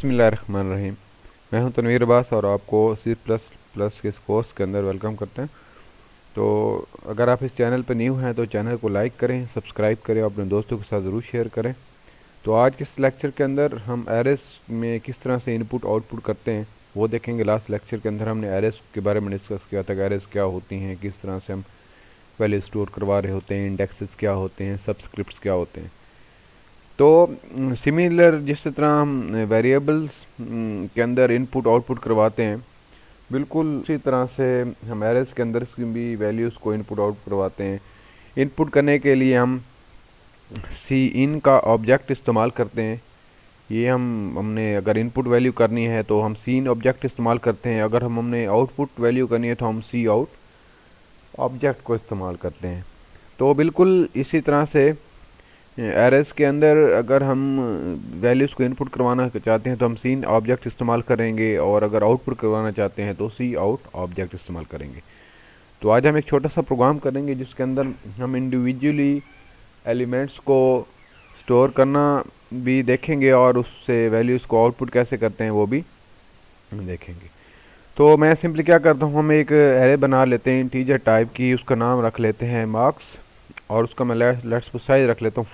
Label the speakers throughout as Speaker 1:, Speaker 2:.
Speaker 1: बिस्मिल्लाहिर्रहमानिर्रहीम। मैं हूं तनवीर अब्बास और आपको सी प्लस प्लस के इस कोर्स के अंदर वेलकम करते हैं। तो अगर आप इस चैनल पर न्यू हैं तो चैनल को लाइक करें, सब्सक्राइब करें और अपने दोस्तों के साथ ज़रूर शेयर करें। तो आज के इस लेक्चर के अंदर हम एरेस में किस तरह से इनपुट आउटपुट करते हैं वो देखेंगे। लास्ट लेक्चर के अंदर हमने एरेस के बारे में डिस्कस किया था कि एरेस क्या होती हैं, किस तरह से हम वैल्यू स्टोर करवा रहे होते हैं, इंडेक्सेस क्या होते हैं, सबस्क्रिप्ट्स क्या होते हैं। तो सिमिलर जिस तरह हम वेरिएबल्स के अंदर इनपुट आउटपुट करवाते हैं, बिल्कुल उसी तरह से हम एरेस के अंदर की भी वैल्यूज़ को इनपुट आउटपुट करवाते हैं। इनपुट करने के लिए हम सी इन का ऑब्जेक्ट इस्तेमाल करते हैं। ये हमने अगर इनपुट वैल्यू करनी है तो हम सी इन ऑब्जेक्ट इस्तेमाल करते हैं। अगर हमने आउटपुट वैल्यू करनी है तो हम सी आउट ऑब्जेक्ट को इस्तेमाल करते हैं। तो बिल्कुल इसी तरह से एरेस के अंदर अगर हम वैल्यूज़ को इनपुट करवाना चाहते हैं तो हम सीन ऑब्जेक्ट इस्तेमाल करेंगे, और अगर आउटपुट करवाना चाहते हैं तो सी आउट ऑब्जेक्ट इस्तेमाल करेंगे। तो आज हम एक छोटा सा प्रोग्राम करेंगे जिसके अंदर हम इंडिविजुअली एलिमेंट्स को स्टोर करना भी देखेंगे और उससे वैल्यूज़ को आउटपुट कैसे करते हैं वो भी देखेंगे। तो मैं सिंपली क्या करता हूँ, हम एक एरे बना लेते हैं इंटीजर टाइप की, उसका नाम रख लेते हैं मार्क्स, और उसका मैं लेट्स साइज रख लेता हूँ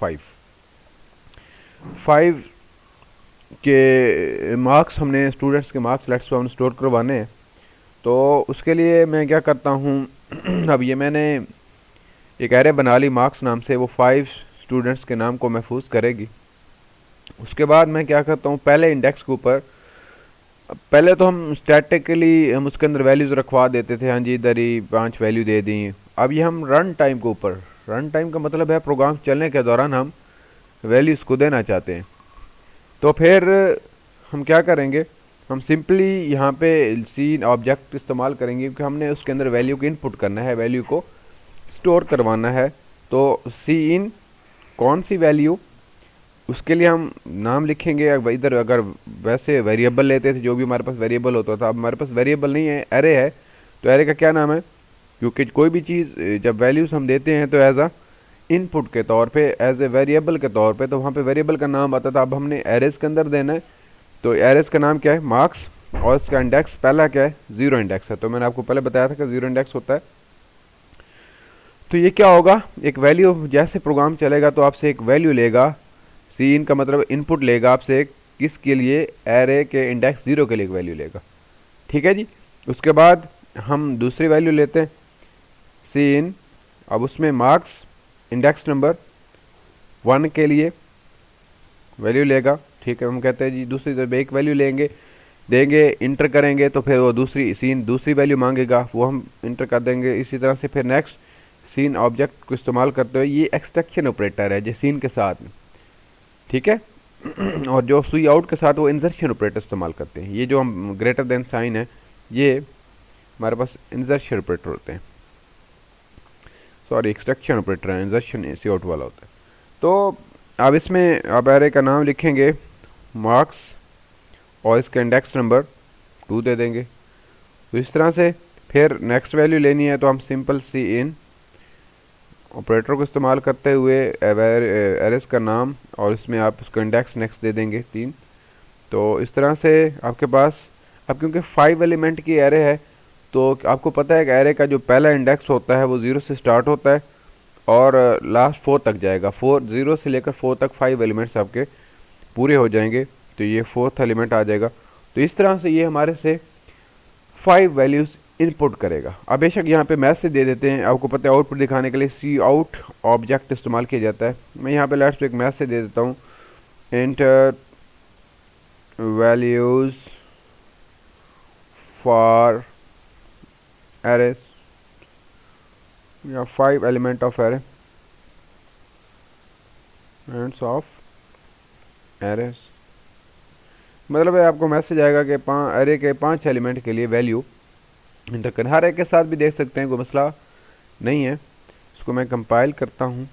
Speaker 1: 5 के मार्क्स हमने स्टूडेंट्स के मार्क्स लेट्स हमने स्टोर करवाने हैं। तो उसके लिए मैं क्या करता हूँ अब ये मैंने एक एरे बना ली मार्क्स नाम से, वो 5 स्टूडेंट्स के नाम को महफूज करेगी। उसके बाद मैं क्या करता हूँ, पहले इंडेक्स के ऊपर पहले तो हम स्टैटिकली हम उसके अंदर वैल्यूज़ रखवा देते थे, हाँ जी इधर ही 5 वैल्यू दे दी। अब ये हम रन टाइम के ऊपर, रन टाइम का मतलब है प्रोग्राम चलने के दौरान हम वैल्यूज़ को देना चाहते हैं। तो फिर हम क्या करेंगे, हम सिंपली यहाँ पे सीन ऑब्जेक्ट इस्तेमाल करेंगे क्योंकि हमने उसके अंदर वैल्यू को इनपुट करना है, वैल्यू को स्टोर करवाना है। तो सी इन कौन सी वैल्यू, उसके लिए हम नाम लिखेंगे। इधर अगर वैसे वेरिएबल लेते थे, जो भी हमारे पास वेरिएबल होता था, अब हमारे पास वेरिएबल नहीं है, एरे है, तो एरे का क्या नाम है, क्योंकि कोई भी चीज़ जब वैल्यूज़ हम देते हैं तो एज अ इनपुट के तौर पे, एज ए वेरिएबल के तौर पे, तो वहाँ पे वेरिएबल का नाम आता था। अब हमने एरेज के अंदर देना है, तो एरेज का नाम क्या है, मार्क्स, और इसका इंडेक्स पहला क्या है, 0 इंडेक्स है। तो मैंने आपको पहले बताया था कि 0 इंडेक्स होता है। तो ये क्या होगा, एक वैल्यू जैसे प्रोग्राम चलेगा तो आपसे एक वैल्यू लेगा, सी इन का मतलब इनपुट लेगा आपसे, किसके लिए, एरे के इंडेक्स 0 के लिए एक वैल्यू लेगा। ठीक है जी। उसके बाद हम दूसरी वैल्यू लेते हैं सी इन, अब उसमें मार्क्स इंडेक्स नंबर 1 के लिए वैल्यू लेगा। ठीक है, हम कहते हैं जी दूसरी तरफ एक वैल्यू लेंगे, देंगे, इंटर करेंगे, तो फिर वो दूसरी सीन दूसरी वैल्यू मांगेगा, वो हम इंटर कर देंगे। इसी तरह से फिर नेक्स्ट सीन ऑब्जेक्ट को इस्तेमाल करते हुए, ये एक्सट्रैक्शन ऑपरेटर है जो सीन के साथ में, ठीक है और जो सी आउट के साथ वो इंसर्शन ऑपरेटर इस्तेमाल करते हैं। ये जो हम ग्रेटर देन साइन है, ये हमारे पास इंसर्शन ऑपरेटर होते हैं, सॉरी एक्सट्रैक्शन ऑपरेटर है, इंसर्शन सी आउट वाला होता है। तो अब इसमें अब एरे का नाम लिखेंगे मार्क्स और इसका इंडेक्स नंबर 2 दे देंगे। तो इस तरह से फिर नेक्स्ट वैल्यू लेनी है तो हम सिंपल सी इन ऑपरेटर को इस्तेमाल करते हुए एरेस का नाम और इसमें आप उसका इंडेक्स नेक्स्ट दे देंगे 3। तो इस तरह से आपके पास, अब क्योंकि 5 एलिमेंट की एरे है तो आपको पता है कि एरे का जो पहला इंडेक्स होता है वो 0 से स्टार्ट होता है और लास्ट 4 तक जाएगा। 0 से लेकर 4 तक 5 एलिमेंट्स आपके पूरे हो जाएंगे, तो ये 4th एलिमेंट आ जाएगा। तो इस तरह से ये हमारे से 5 वैल्यूज़ इनपुट करेगा। अब बेशक यहाँ पे मैसेज दे देते हैं, आपको पता है आउटपुट दिखाने के लिए सी आउट ऑब्जेक्ट इस्तेमाल किया जाता है। मैं यहाँ पे लास्ट एक मैसेज दे देता हूँ, एंटर वैल्यूज़ फॉर एरेस या 5 element of array ends of arrays, मतलब है आपको मैसेज आएगा कि एरे के 5 एलिमेंट के लिए वैल्यू इंटर करें। हर एक के साथ भी देख सकते हैं, कोई मसला नहीं है। इसको मैं कंपाइल करता हूँ,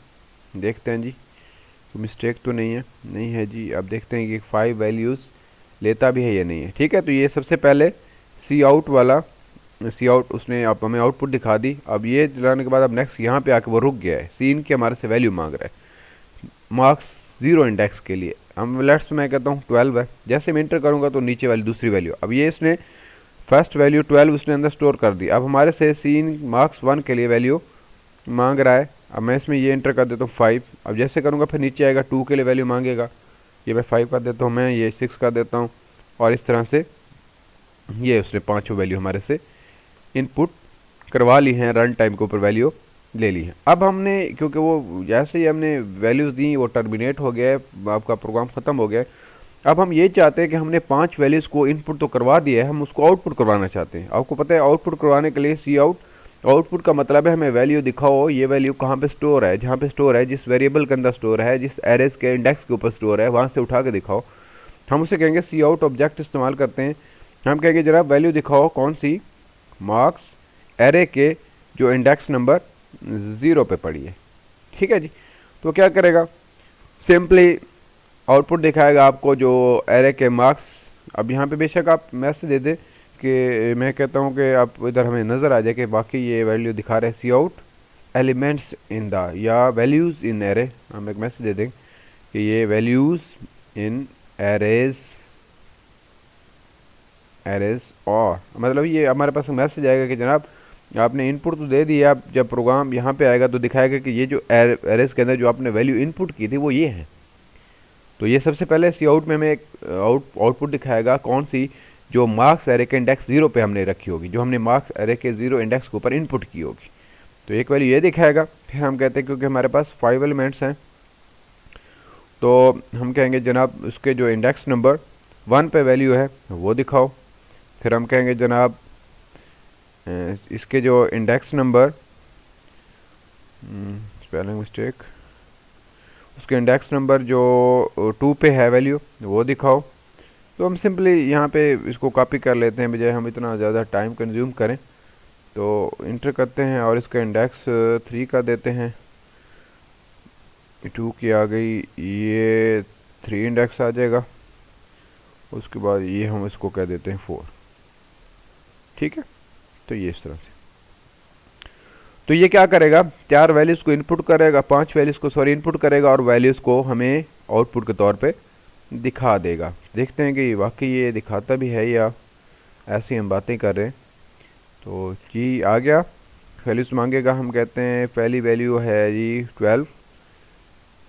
Speaker 1: देखते हैं जी कोई मिस्टेक तो नहीं है, नहीं है जी। अब देखते हैं कि 5 वैल्यूज़ लेता भी है या नहीं है। ठीक है, तो ये सबसे पहले सी आउट वाला, सी आउट उसने आप हमें आउटपुट दिखा दी। अब ये चलाने के बाद अब नेक्स्ट यहाँ पे आके वो रुक गया है, सीन के हमारे से वैल्यू मांग रहा है मार्क्स 0 इंडेक्स के लिए। हम लेट्स मैं कहता हूँ 12 है, जैसे मैं इंटर करूँगा तो नीचे वाली दूसरी वैल्यू, अब ये इसने फर्स्ट वैल्यू 12 उसने अंदर स्टोर कर दी। अब हमारे से सीन मार्क्स 1 के लिए वैल्यू मांग रहा है। अब मैं इसमें ये इंटर कर देता हूँ 5। अब जैसे करूँगा फिर नीचे आएगा 2 के लिए वैल्यू मांगेगा, ये मैं 5 कर देता हूँ, मैं ये 6 कर देता हूँ, और इस तरह से ये उसने पाँचों वैल्यू हमारे से इनपुट करवा ली हैं, रन टाइम के ऊपर वैल्यू ले ली है। अब हमने क्योंकि वो जैसे ही हमने वैल्यूज़ दी वो टर्मिनेट हो गया है, आपका प्रोग्राम ख़त्म हो गया है। अब हम ये चाहते हैं कि हमने 5 वैल्यूज़ को इनपुट तो करवा दिया है, हम उसको आउटपुट करवाना चाहते हैं। आपको पता है आउटपुट करवाने के लिए सी आउट, आउटपुट का मतलब है हमें वैल्यू दिखाओ, ये वैल्यू कहाँ पे स्टोर है, जहाँ पे स्टोर है, जिस वेरिएबल के अंदर स्टोर है, जिस एरेज के इंडेक्स के ऊपर स्टोर है, वहाँ से उठा के दिखाओ। हम उसे कहेंगे सी आउट ऑब्जेक्ट इस्तेमाल करते हैं। हम कहेंगे जरा वैल्यू दिखाओ कौन सी, मार्क्स एरे के जो इंडेक्स नंबर 0 पे पड़ी है। ठीक है जी, तो क्या करेगा, सिंपली आउटपुट दिखाएगा आपको जो एरे के मार्क्स। अब यहाँ पे बेशक आप मैसेज दे दे कि मैं कहता हूँ कि आप इधर हमें नज़र आ जाए कि बाकी ये वैल्यू दिखा रहे हैं सी आउट एलिमेंट्स इन द या वैल्यूज़ इन एरे। हम एक मैसेज दे दें कि ये वैल्यूज़ इन एरेज और मतलब ये हमारे पास मैसेज आएगा कि जनाब आपने इनपुट तो दे दिया, अब जब प्रोग्राम यहाँ पे आएगा तो दिखाएगा कि ये जो एरेज के अंदर जो आपने वैल्यू इनपुट की थी वो ये है। तो ये सबसे पहले सी आउट में हमें एक आउटपुट दिखाएगा कौन सी, जो मार्क्स एरे के इंडेक्स 0 पे हमने रखी होगी, जो हमने मार्क्स एरे के 0 इंडेक्स के ऊपर इनपुट की होगी। तो एक वैल्यू ये दिखाएगा। फिर हम कहते हैं क्योंकि हमारे पास 5 एलिमेंट्स हैं तो हम कहेंगे जनाब उसके जो इंडेक्स नंबर 1 पे वैल्यू है वो दिखाओ। फिर हम कहेंगे जनाब इसके जो इंडेक्स नंबर, स्पेलिंग मिस्टेक, उसके इंडेक्स नंबर जो 2 पे है वैल्यू वो दिखाओ। तो हम सिंपली यहाँ पे इसको कॉपी कर लेते हैं बजाय हम इतना ज़्यादा टाइम कंज्यूम करें। तो इंटर करते हैं और इसका इंडेक्स 3 कर देते हैं, 2 की आ गई, ये 3 इंडेक्स आ जाएगा। उसके बाद ये हम इसको कह देते हैं 4। ठीक है, तो ये इस तरह से। तो ये क्या करेगा, 4 वैल्यूज़ को इनपुट करेगा, 5 वैल्यूज़ को इनपुट करेगा और वैल्यूज़ को हमें आउटपुट के तौर पे दिखा देगा। देखते हैं कि वाकई ये दिखाता भी है या ऐसी हम बातें कर रहे हैं। तो जी आ गया, वैल्यूज़ मांगेगा, हम कहते हैं पहली वैल्यू है जी 12,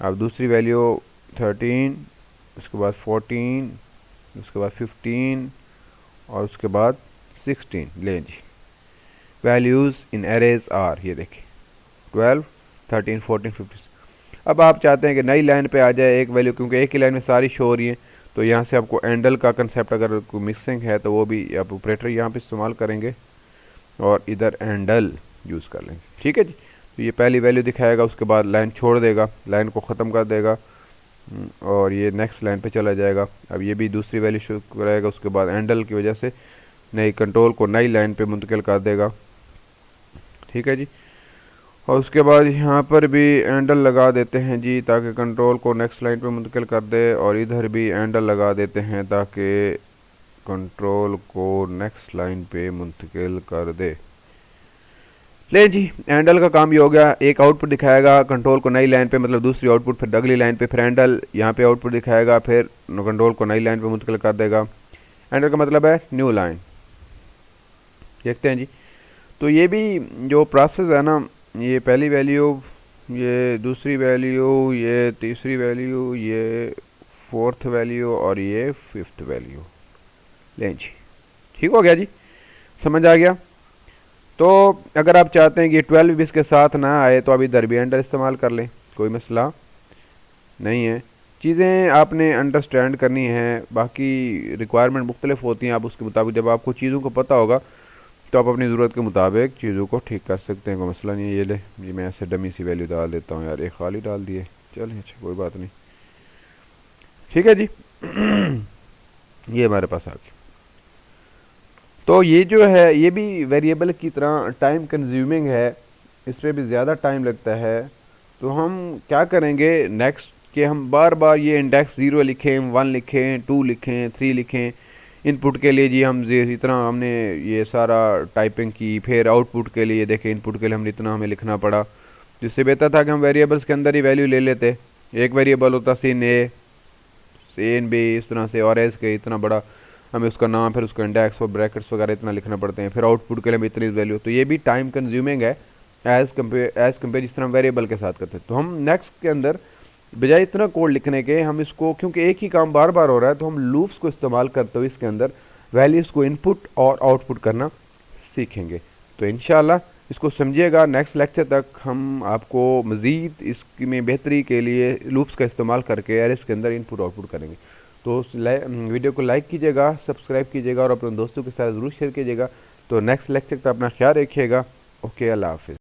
Speaker 1: अब दूसरी वैल्यू 13, उसके बाद 14, उसके बाद 15 और उसके बाद 16। ले जी वैल्यूज़ इन एरेज आर, ये देखिए 12, 13, 14, 15। अब आप चाहते हैं कि नई लाइन पे आ जाए एक वैल्यू, क्योंकि एक ही लाइन में सारी शो हो रही है। तो यहाँ से आपको एंडल का कंसेप्ट अगर कोई मिक्सिंग है तो वो भी आप ऑपरेटर यहाँ पे इस्तेमाल करेंगे और इधर एंडल यूज़ कर लेंगे। ठीक है जी, तो ये पहली वैल्यू दिखाएगा, उसके बाद लाइन छोड़ देगा, लाइन को ख़त्म कर देगा और ये नेक्स्ट लाइन पे चला जाएगा। अब ये भी दूसरी वैल्यू शो कराएगा, उसके बाद एंडल की वजह से नई कंट्रोल को नई लाइन पे मुंतकिल कर देगा। ठीक है जी, और उसके बाद यहाँ पर भी एंडल लगा देते हैं जी ताकि कंट्रोल को नेक्स्ट लाइन पे मुंतकिल कर दे, और इधर भी एंडल लगा देते हैं ताकि कंट्रोल को नेक्स्ट लाइन पे मुंतकिल कर दे। ले जी एंडल का काम ये हो गया, एक आउटपुट दिखाएगा कंट्रोल को नई लाइन पे, मतलब दूसरी आउटपुट, फिर अगली लाइन पे, फिर एंडल यहाँ पे आउटपुट दिखाएगा, फिर कंट्रोल को नई लाइन पे मुंतकिल कर देगा। एंडल का मतलब है न्यू लाइन। देखते हैं जी, तो ये भी जो प्रोसेस है ना, ये पहली वैल्यू, ये दूसरी वैल्यू, ये तीसरी वैल्यू, ये 4th वैल्यू और ये 5th वैल्यू। लें जी, ठीक हो गया जी, समझ आ गया। तो अगर आप चाहते हैं कि 12 भी इसके साथ ना आए तो आप इधर भी एंडल इस्तेमाल कर लें, कोई मसला नहीं है। चीज़ें आपने अंडरस्टैंड करनी है, बाकी रिक्वायरमेंट मुख्तलिफ होती हैं, आप उसके मुताबिक जब आपको चीज़ों को पता होगा तो आप अपनी ज़रूरत के मुताबिक चीज़ों को ठीक कर सकते हैं, कोई मसला नहीं है। ये ले जी मैं ऐसे डमी सी वैल्यू डाल देता हूँ, यार एक खाली डाल दिए, चलिए अच्छा कोई बात नहीं। ठीक है जी ये हमारे पास आ गया। तो ये जो है ये भी वेरिएबल की तरह टाइम कंज्यूमिंग है, इस पर भी ज़्यादा टाइम लगता है। तो हम क्या करेंगे नेक्स्ट कि हम बार बार ये इंडेक्स 0 लिखें, 1 लिखें, 2 लिखें, 3 लिखें। इनपुट के लिए जी हम इतना हमने ये सारा टाइपिंग की, फिर आउटपुट के लिए देखें इनपुट के लिए हम इतना हमें लिखना पड़ा, जिससे बेहतर था कि हम वेरिएबल्स के अंदर ही वैल्यू ले लेते। एक वेरिएबल होता सिन ए, ए एन बी इस तरह से, और एस के इतना बड़ा हमें उसका नाम, फिर उसका इंडेक्स और ब्रैकेट्स वगैरह इतना लिखना पड़ते हैं, फिर आउटपुट के लिए हमें इतनी वैल्यू, तो ये भी टाइम कंज्यूमिंग है एज़ कम्पेयर जिस तरह वेरिएबल के साथ करते हैं। तो हम नेक्स्ट के अंदर बजाय इतना कोड लिखने के, हम इसको, क्योंकि एक ही काम बार बार हो रहा है, तो हम लूप्स को इस्तेमाल करते हुए इसके अंदर वैल्यूज़ को इनपुट और आउटपुट करना सीखेंगे। तो इंशाल्लाह इसको समझिएगा। नेक्स्ट लेक्चर तक हम आपको मज़ीद इसकी में बेहतरी के लिए लूप्स का इस्तेमाल करके एरेस के अंदर इनपुट आउटपुट करेंगे। तो वीडियो को लाइक कीजिएगा, सब्सक्राइब कीजिएगा और अपने दोस्तों के साथ ज़रूर शेयर कीजिएगा। तो नेक्स्ट लेक्चर तक अपना ख्याल रखिएगा। ओके, अल्लाह हाफिज़।